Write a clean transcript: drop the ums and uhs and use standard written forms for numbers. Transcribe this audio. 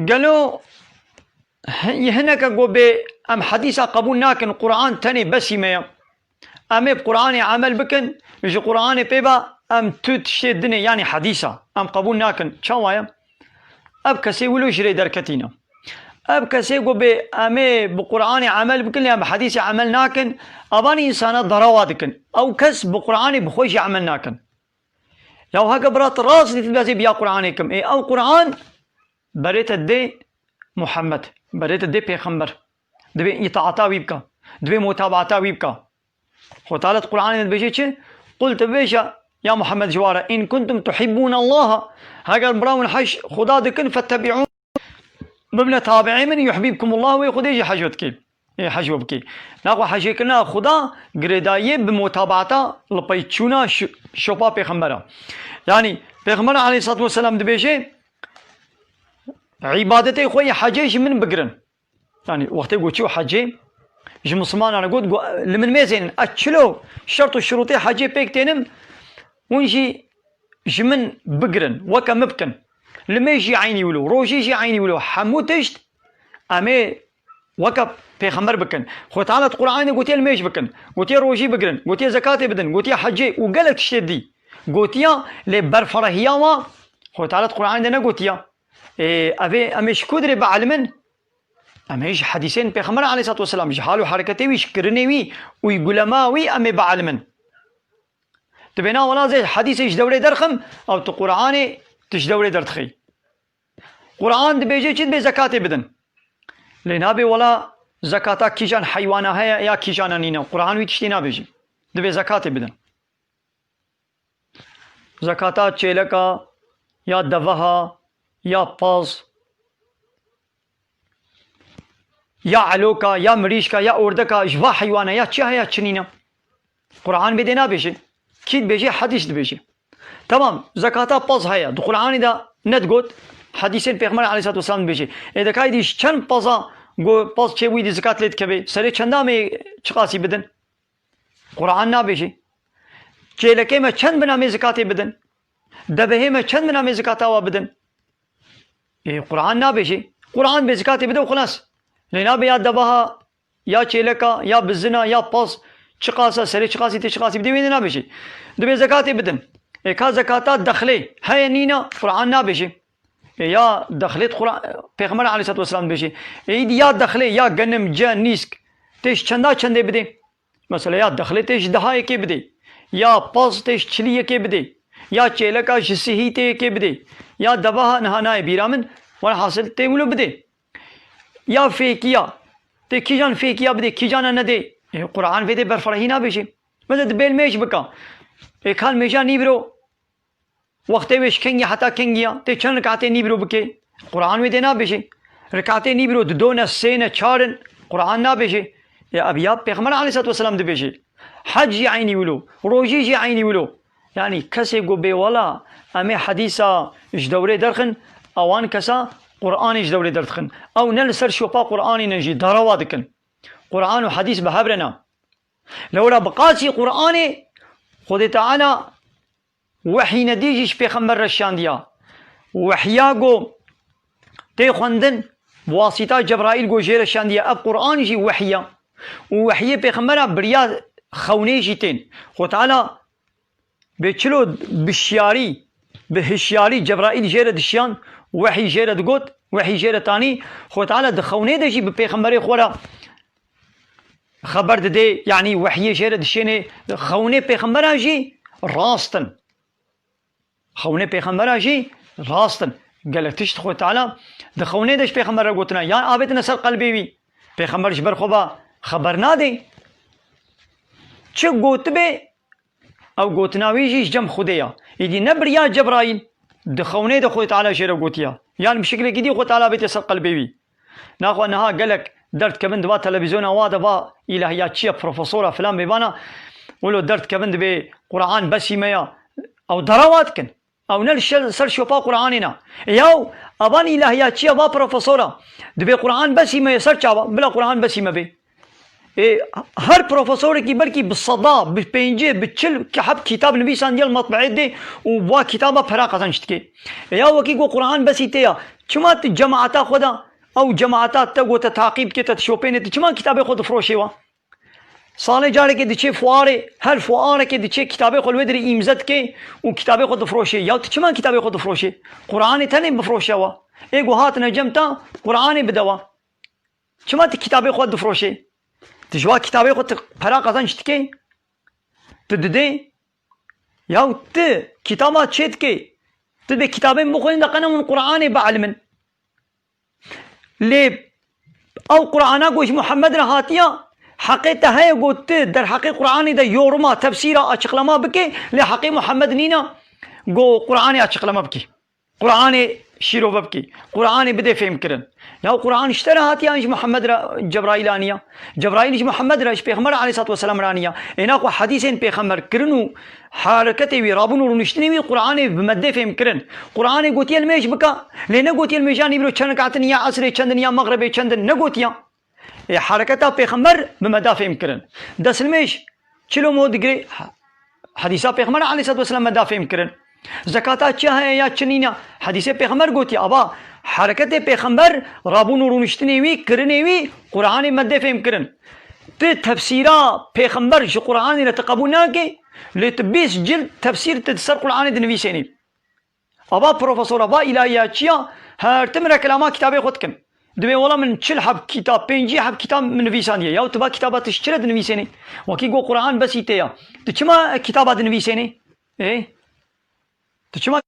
قالوا هناك قوبي أم حديثة قبول ناكن قرآن تاني بس يميا أم بقرآن عمل بكن يجي قرآن بيبا أم تشتي الدنيا يعني حديثة أم قبول ناكن شوايا أب كسي ولو جري دركتينا أب كسي قوبي أم بقرآن عمل بكن أم حديثة عمل ناكن أباني إنسانات ضرواتكن أو كس بقرآن بخوش عمل ناكن لو هكا برات راس تلبسي بيا قرآنكم إيه أو قرآن بريت الدي محمد بريت الدي پیغمبر دبي إطاعتا ويبكا دبي متابعتا ويبكا وتعالى القرآن بيجي چه قلت بيجا يا محمد جوارا إن كنتم تحبون الله هكا براون حش خدا دكن فاتبعون ببنا تابعين من يحببكم الله ويخد يجي حجوتك إيه حجوبك ناقو حجيكنا خدا قردائي بمتابعتا لبيتشونا شوبا پیغمبرا يعني پیغمبر عليه الصلاة والسلام دبيجي عبادتي خوي حجيش من بقرن يعني وقت يقول شو حجي جي مسلمان انا قلت لمن ميزين اتشلو شرط الشروطي حجي بيكتينم ونجي جمن بقرن وكا مبكن لما يجي عيني ولو روجي يجي عيني ولو حموتشت امي وكا بيغمبر بكن خو تعالى القرآن قلت الميش بكن قلت روجي بقرن قلت زكاة بدن قلت حجي وقالت شدي قلت يا لبرفرهيا ما خو تعالى القرآن دنا قلت يا أبي أمش كدر بعلمن أمش حديثين بيغمبر عليه الصلاة والسلام جحالو حركتي ويشكرني وي ويقول ما وي أمي بعلمن تبينا ولا زي حديث إيش دوري درخم أو تقرآن تش دوري درتخي قرآن دبيجي چيد بزكاة بدن لأن أبي ولا زكاة كيجان حيوانا هيا يا كيجانا نينا قرآن ويتشتينا بيجي دبي زكاة بدن زكاة چيلكا يا دفها يا باز يا علوكا يا مريشكا يا أوردكا جوا حيوانا يا چه يا چنينا قرآن بدنا بيجي كيد بيجي حديث بيجي تمام زكاة باز هيا دو قرآن دا ندقوت حديثين پیغمبر عليه الصلاة والسلام بيجي إذا كايديش چند بازا گو باز چه ويدي زكاة ليت كبي سري چندامي چقاسي بدن قرآن نا بيجي چيلكي ما چند بنامي زكاة بدن دبهي ما چند بنامي زكاة وا بدن إيه قرآن نا بيجي قرآن بزكاة بدن وخلاص لنا بيا دبها يا چيلكا يا بزنا يا باز چقاسا سري چقاسي تي چقاسي بدي وين نا بيجي دبي زكاة بدن إيه كا زكاة دخلي هيا نينا قرآن نا بيجي يا دخلت قرآن پیغمبر عليه الصلاة والسلام بيجي يا دخلي يا غنم جا نيسك تيش چندا چنده بده مثلا يا دخلي تيش دهاي كي بده يا باز تيش چليه كي بده يا چيلكا جسهي تي كي بده يا دبها نهانا بيرامن والحاصل تيملو بده يا فيكيا تي كيجان فيكيا بده كيجانا ندي قرآن بده برفرهينا بيجي مثلا دبيل ميش بكا كان ميشا نيبرو وقتی وش کنگی حتی کنگیا تی چند رکعتی نیبرو بکی قرآن می دینا بشی رکعتی نیبرو دو سه چارن قرآن نا بشی یا ابیا پیغمبر علیه الصلاة والسلام دی بشی حج عینی ولو روجی عینی ولو یعنی کسی گو بی ولا امی حدیثا اش دوره درخن اوان کسا قرآن اش دوره درخن او نل سر شوپا قرآنی نجی دروا دکن قرآن و حدیث بهبرنا لولا بقاسی قرآن خود تعالی وحي نديجيش پیغمبر رشان دیا وحيا گو تي خوندن بواسطة جبرائيل گو جي رشان دیا اب قرآن جي وحيا ووحي پیغمبر بريا خوني جيتين خو تعالى بچلو بشياري بهشياري جبرائيل جيرة دشيان وحي جيرة دقوت وحي جيرة تاني خو تعالى دخوني دجي بپیغمبر خورا خبر دي يعني وحي جيرة دشيني خوني پیغمبر جي راستن خونه پیغمبر جي راستن قالك تشت خو تعالى دخونه دش پیغمبر قوتنا يا آبت نسل قلبي وي پیغمبر جبر خوبا خبرنا دي چه قوت بي او قوتناوي جيش جم خوديا يدي نبريا جبرائيل دخونه دخو تعالى شير قوتيا يعني بشكل كدي خو تعالى بيت نسل قلبي وي ناخو انها قالك درت كبن دبا تلفزيون وادا با الهيات شي بروفيسورا فلان بيبانا ولو درت كبن دبي قرآن بس يميا او درواتكن او نل سر شوفا قرآننا ياو ابان الهيات شي با بروفيسورا دبي قرآن بس ما يسر چاوا بلا قرآن بس ما بي هر بروفيسور كي بركي بالصدى بالبينجي بالتشل كحب كتاب نبيسان ديال المطبعات دي وبوا كتابه فراقه تنشتكي يا وكي قرآن بس يتيا شما الجماعات خدا او جماعات تقو تعقيب كي تشوبين شما كتاب ياخذ فروشيوا صالح جاري كي دشي فواري هل فواره كي دشي كتاب ياخذ ودري امزت كي وكتاب ياخذ فروشي يا شما كتاب ياخذ فروشي قرآن تاني بفروشوا ايغو هات نجمتا قرآن بدوا شما كتاب ياخذ فروشي تجوا كتابي قلت فراغ قزنشتكي تددي ياو ت كتابات شتكي تدي كتابين بخوين دقنا من قرآن بعلمن لي او قرآن قوش محمد رهاتيا حقيقة هاي قلت در حقيقة قرآن دا يورما تفسيرا اشقلما بكي لحقي محمد نينا قو قرآن اشقلما بكي قرآن شيرو ببكي قرآن بدي فهم كرن يا قرآن اشترى هاتيا ايش محمد جبرائيل انيا جبرائيل ايش محمد ايش پیغمبر عليه الصلاه والسلام رانيا انا کو حديثين پیغمبر كرنو حركتي وي رابونو ونشتني وي قرآن بمدي فهم كرن قرآن قوتي الميش بكا لنا قوتي الميجاني برو چن قاتنيا عصر چندنيا مغرب چندن نقوتيا حركتها پیغمبر بمدى فهم كرن دس الميش چلو مو دغري حديثا پیغمبر عليه الصلاه والسلام مدى فهم كرن زکاتا چه ہے یا چنینا حدیث پیغمبر گوتی ابا حرکت پیغمبر رابون رونشتنی وی کرنی وی قرآن مد فهم کرن ته تفسیرا پیغمبر جو قرآن لتقبلنا کی لتبیس جلد تفسیر تدسر قرآن دنویسینی ابا پروفسور ابا الهیاتیا هر تمر کلمه کتاب خود کن دبي والله من تشل حب كتاب بينجي حب كتاب من نويسانية يا تبا كتابات تشتري نويسيني وكي جو قرآن بس يتيا تشما كتابات نويسيني ايه تشما